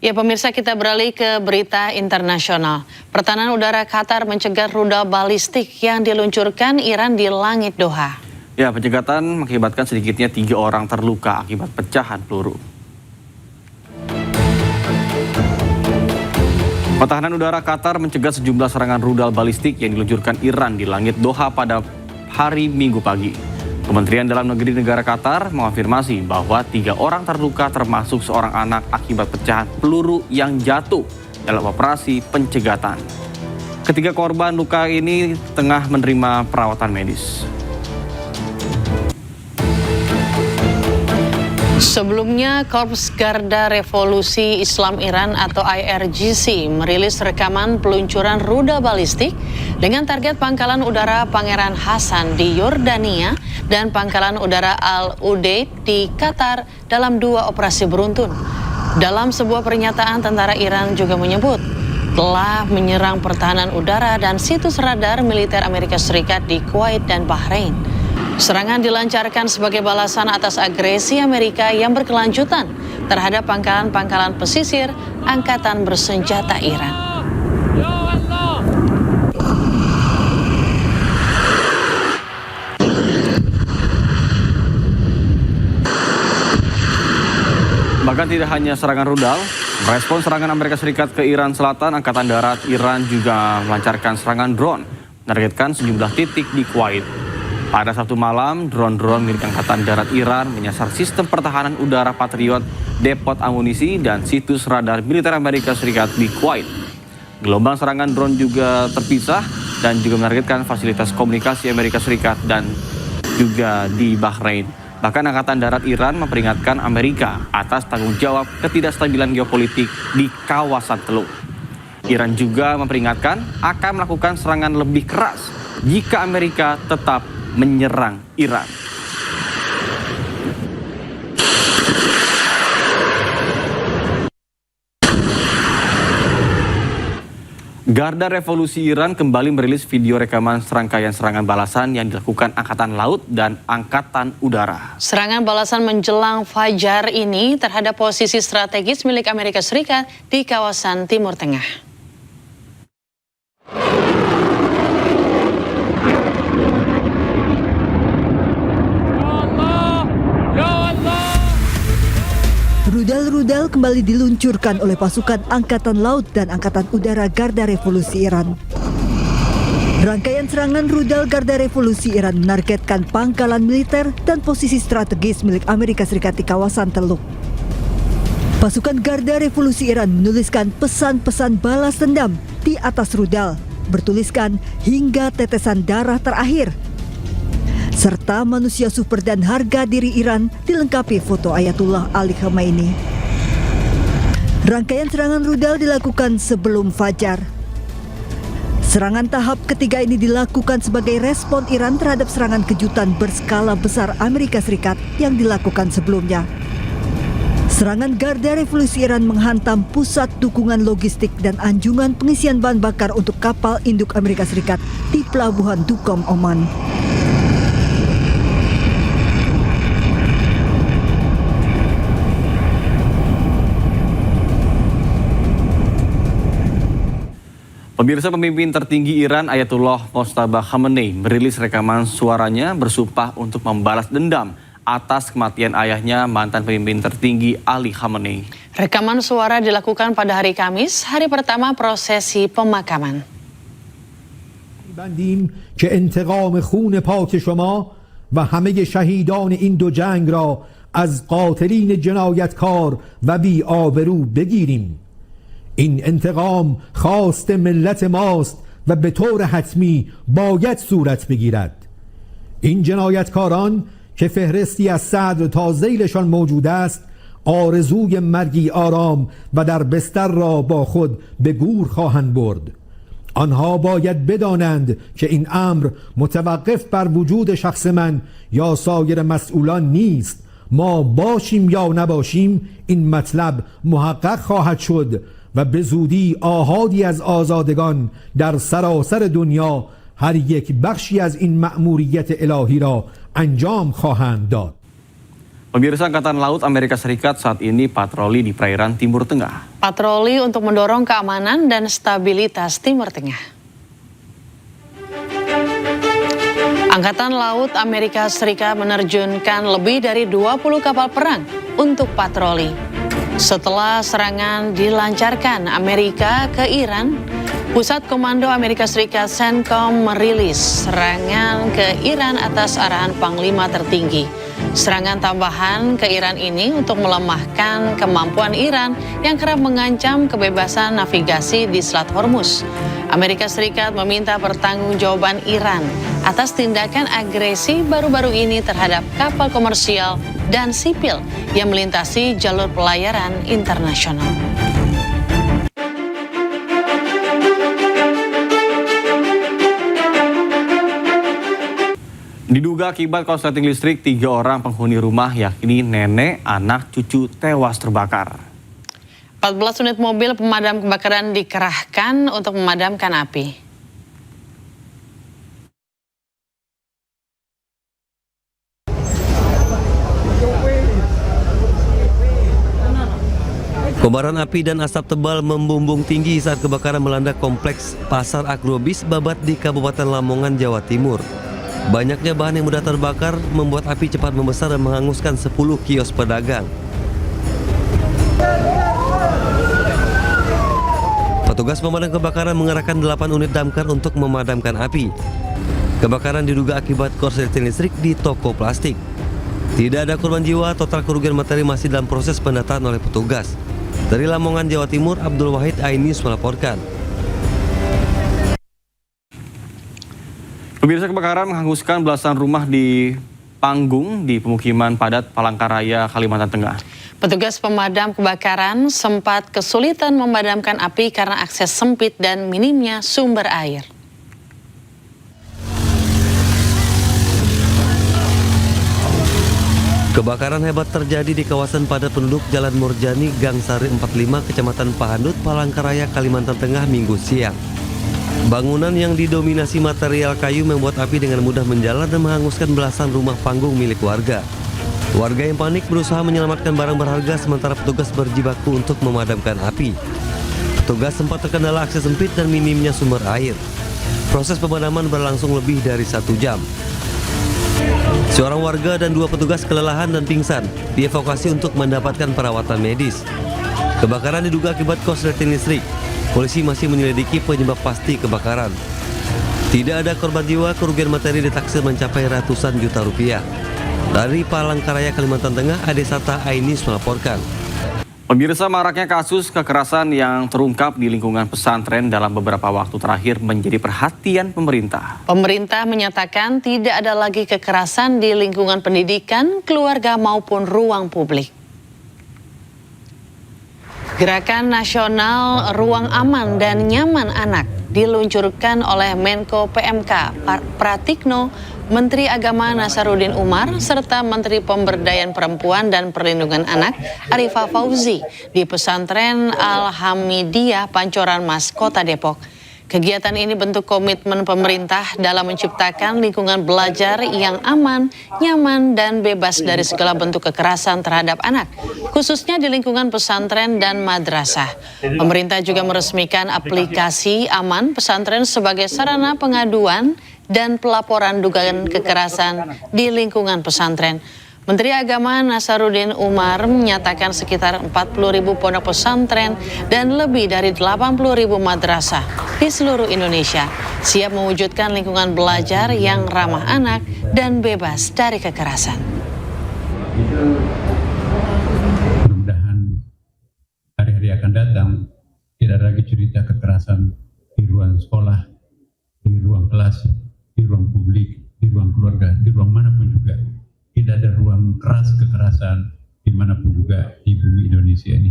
Ya pemirsa, kita beralih ke berita internasional. Pertahanan udara Qatar mencegah rudal balistik yang diluncurkan Iran di langit Doha. Ya, pencegatan mengakibatkan sedikitnya 3 orang terluka akibat pecahan peluru. Pertahanan udara Qatar mencegah sejumlah serangan rudal balistik yang diluncurkan Iran di langit Doha pada hari Minggu pagi. Kementerian Dalam Negeri negara Qatar mengonfirmasi bahwa 3 orang terluka termasuk seorang anak akibat pecahan peluru yang jatuh dalam operasi pencegatan. Ketiga korban luka ini tengah menerima perawatan medis. Sebelumnya, Korps Garda Revolusi Islam Iran atau IRGC merilis rekaman peluncuran rudal balistik dengan target Pangkalan Udara Pangeran Hasan di Yordania dan Pangkalan Udara Al-Udeid di Qatar dalam 2 operasi beruntun. Dalam sebuah pernyataan, tentara Iran juga menyebut telah menyerang pertahanan udara dan situs radar militer Amerika Serikat di Kuwait dan Bahrain. Serangan dilancarkan sebagai balasan atas agresi Amerika yang berkelanjutan terhadap pangkalan-pangkalan pesisir Angkatan Bersenjata Iran. Bahkan tidak hanya serangan rudal, merespon serangan Amerika Serikat ke Iran Selatan, Angkatan Darat Iran juga melancarkan serangan drone, menargetkan sejumlah titik di Kuwait. Pada Sabtu malam, drone-drone milik Angkatan Darat Iran menyasar sistem pertahanan udara Patriot, depot amunisi, dan situs radar militer Amerika Serikat di Kuwait. Gelombang serangan drone juga terpisah dan juga menargetkan fasilitas komunikasi Amerika Serikat dan juga di Bahrain. Bahkan Angkatan Darat Iran memperingatkan Amerika atas tanggung jawab ketidakstabilan geopolitik di kawasan Teluk. Iran juga memperingatkan akan melakukan serangan lebih keras jika Amerika tetap menyerang Iran. Garda Revolusi Iran kembali merilis video rekaman serangkaian serangan balasan yang dilakukan Angkatan Laut dan Angkatan Udara. Serangan balasan menjelang fajar ini terhadap posisi strategis milik Amerika Serikat di kawasan Timur Tengah. Rudal-rudal kembali diluncurkan oleh pasukan Angkatan Laut dan Angkatan Udara Garda Revolusi Iran. Rangkaian serangan rudal Garda Revolusi Iran menargetkan pangkalan militer dan posisi strategis milik Amerika Serikat di kawasan Teluk. Pasukan Garda Revolusi Iran menuliskan pesan-pesan balas dendam di atas rudal, bertuliskan hingga tetesan darah terakhir. Serta manusia super dan harga diri Iran dilengkapi foto Ayatullah Ali Khamenei. Rangkaian serangan rudal dilakukan sebelum fajar. Serangan tahap ketiga ini dilakukan sebagai respon Iran terhadap serangan kejutan berskala besar Amerika Serikat yang dilakukan sebelumnya. Serangan Garda Revolusi Iran menghantam pusat dukungan logistik dan anjungan pengisian bahan bakar untuk kapal induk Amerika Serikat di Pelabuhan Duqm, Oman. Pemirsa, pemimpin tertinggi Iran Ayatullah Mojtaba Khamenei merilis rekaman suaranya bersumpah untuk membalas dendam atas kematian ayahnya, mantan pemimpin tertinggi Ali Khamenei. Rekaman suara dilakukan pada hari Kamis, hari pertama prosesi pemakaman. بندیم که انتقام خون پاک شما و همه شهیدان این دو جنگ را از قاتلین جنایتکار و بی آبرو بگیریم. این انتقام خواست ملت ماست و به طور حتمی باید صورت بگیرد. این جنایتکاران که فهرستی از صدر تا ذیلشان موجود است، آرزوی مرگی آرام و در بستر را با خود به گور خواهند برد. آنها باید بدانند که این امر متوقف بر وجود شخص من یا سایر مسئولان نیست. ما باشیم یا نباشیم این مطلب محقق خواهد شد و به زودی آحادی از آزادگان در سراسر دنیا هر یک بخشی از این مأموریت الهی را انجام خواهند داد. Pemirsa, Angkatan Laut Amerika Serikat saat ini patroli di perairan Timur Tengah. Patroli untuk mendorong keamanan dan stabilitas Timur Tengah. Angkatan Laut Amerika Serikat menerjunkan lebih dari 20 kapal perang untuk patroli. Setelah serangan dilancarkan Amerika ke Iran, Pusat Komando Amerika Serikat CENTCOM merilis serangan ke Iran atas arahan Panglima tertinggi. Serangan tambahan ke Iran ini untuk melemahkan kemampuan Iran yang kerap mengancam kebebasan navigasi di Selat Hormuz. Amerika Serikat meminta pertanggungjawaban Iran atas tindakan agresi baru-baru ini terhadap kapal komersial dan sipil yang melintasi jalur pelayaran internasional. Diduga akibat korsleting listrik, 3 orang penghuni rumah yakni nenek, anak, cucu tewas terbakar. 14 unit mobil pemadam kebakaran dikerahkan untuk memadamkan api. Kobaran api dan asap tebal membumbung tinggi saat kebakaran melanda kompleks Pasar Agrobis Babat di Kabupaten Lamongan, Jawa Timur. Banyaknya bahan yang mudah terbakar membuat api cepat membesar dan menghanguskan 10 kios pedagang. Petugas pemadam kebakaran mengerahkan 8 unit damkar untuk memadamkan api. Kebakaran diduga akibat korsleting listrik di toko plastik. Tidak ada korban jiwa, total kerugian materi masih dalam proses pendataan oleh petugas. Dari Lamongan, Jawa Timur, Abdul Wahid, iNews melaporkan. Pemirsa, kebakaran menghanguskan belasan rumah di Panggung di pemukiman padat Palangkaraya, Kalimantan Tengah. Petugas pemadam kebakaran sempat kesulitan memadamkan api karena akses sempit dan minimnya sumber air. Kebakaran hebat terjadi di kawasan padat penduduk Jalan Murjani, Gang Sari 45, Kecamatan Pahandut, Palangkaraya, Kalimantan Tengah, Minggu siang. Bangunan yang didominasi material kayu membuat api dengan mudah menjalar dan menghanguskan belasan rumah panggung milik warga. Warga yang panik berusaha menyelamatkan barang berharga sementara petugas berjibaku untuk memadamkan api. Petugas sempat terkendala akses sempit dan minimnya sumber air. Proses pemadaman berlangsung lebih dari 1 jam. Seorang warga dan 2 petugas kelelahan dan pingsan dievakuasi untuk mendapatkan perawatan medis. Kebakaran diduga akibat korsleting listrik. Polisi masih menyelidiki penyebab pasti kebakaran. Tidak ada korban jiwa, kerugian materi ditaksir mencapai ratusan juta rupiah. Dari Palangkaraya, Kalimantan Tengah, Ade Sata, iNews melaporkan. Pemirsa, maraknya kasus kekerasan yang terungkap di lingkungan pesantren dalam beberapa waktu terakhir menjadi perhatian pemerintah. Pemerintah menyatakan tidak ada lagi kekerasan di lingkungan pendidikan, keluarga maupun ruang publik. Gerakan Nasional Ruang Aman dan Nyaman Anak diluncurkan oleh Menko PMK Pratikno, Menteri Agama Nasaruddin Umar, serta Menteri Pemberdayaan Perempuan dan Perlindungan Anak Arifah Fauzi di Pesantren Al-Hamidiyah Pancoran Mas, Kota Depok. Kegiatan ini bentuk komitmen pemerintah dalam menciptakan lingkungan belajar yang aman, nyaman, dan bebas dari segala bentuk kekerasan terhadap anak, khususnya di lingkungan pesantren dan madrasah. Pemerintah juga meresmikan aplikasi Aman Pesantren sebagai sarana pengaduan dan pelaporan dugaan kekerasan di lingkungan pesantren. Menteri Agama Nasaruddin Umar menyatakan sekitar 40.000 pondok pesantren dan lebih dari 80.000 madrasah di seluruh Indonesia siap mewujudkan lingkungan belajar yang ramah anak dan bebas dari kekerasan. Mudah-mudahan hari-hari akan datang tidak ada lagi cerita kekerasan di ruang sekolah, di ruang kelas, di ruang publik, di ruang keluarga, di ruang manapun juga. Tidak ada ruang keras kekerasan dimanapun juga di bumi Indonesia ini.